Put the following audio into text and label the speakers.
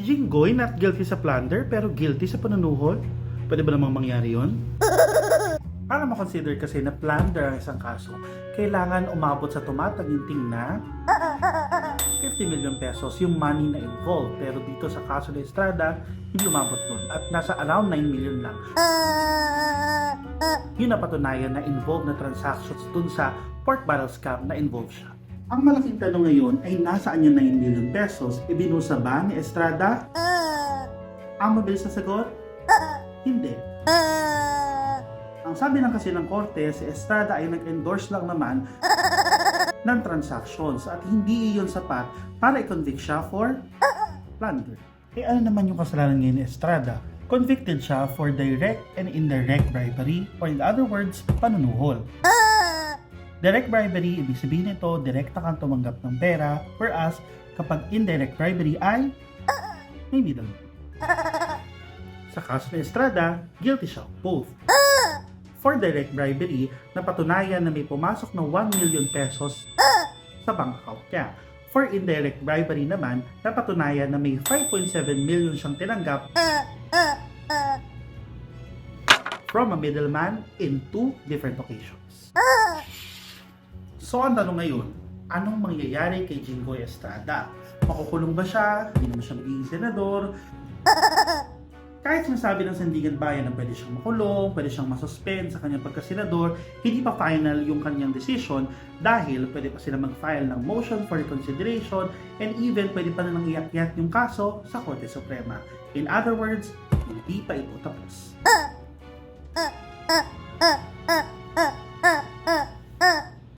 Speaker 1: Si Jinggoy not guilty sa plunder pero guilty sa panunuhol? Pwede ba namang mangyari yon? Para makonsider kasi na plunder ang isang kaso, kailangan umabot sa tumataginting na 50 million pesos yung money na involved. Pero dito sa kaso ni Estrada, hindi umabot nun at nasa around 9 million lang. Yun napatunayan na involved na transactions dun sa pork barrel scam na involved siya. Ang malaking tanong ngayon ay nasaan yung 9 million pesos? Ibinusa ba ni Estrada? Ang mabilis na sagot? Hindi. Ang sabi lang kasi ng korte, si Estrada ay nag-endorse lang naman ng transactions at hindi iyon sapat para i-convict siya for plunder. Eh ano naman yung kasalanan ngayon ni Estrada? Convicted siya for direct and indirect bribery or in other words, panunuhol. Direct bribery, ibig sabihin nito, direkta kang tumanggap ng pera, whereas kapag indirect bribery ay may middleman. Sa kaso ni Estrada, guilty siya of both. For direct bribery, napatunayan na may pumasok na 1 million pesos sa bank account niya. For indirect bribery naman, napatunayan na may 5.7 million siyang tinanggap from a middleman in 2 different occasions. So ang tanong ngayon, anong mangyayari kay Jinggoy Estrada? Makukulong ba siya? Hindi naman siya magiging senador? Kahit sinasabi ng Sandigan Bayan na pwede siyang makulong, pwede siyang masuspend sa kanyang pagkasenador, hindi pa final yung kanyang decision dahil pwede pa sila mag-file ng motion for reconsideration and even pwede pa nilang iakyat yung kaso sa Korte Suprema. In other words, hindi pa ito tapos.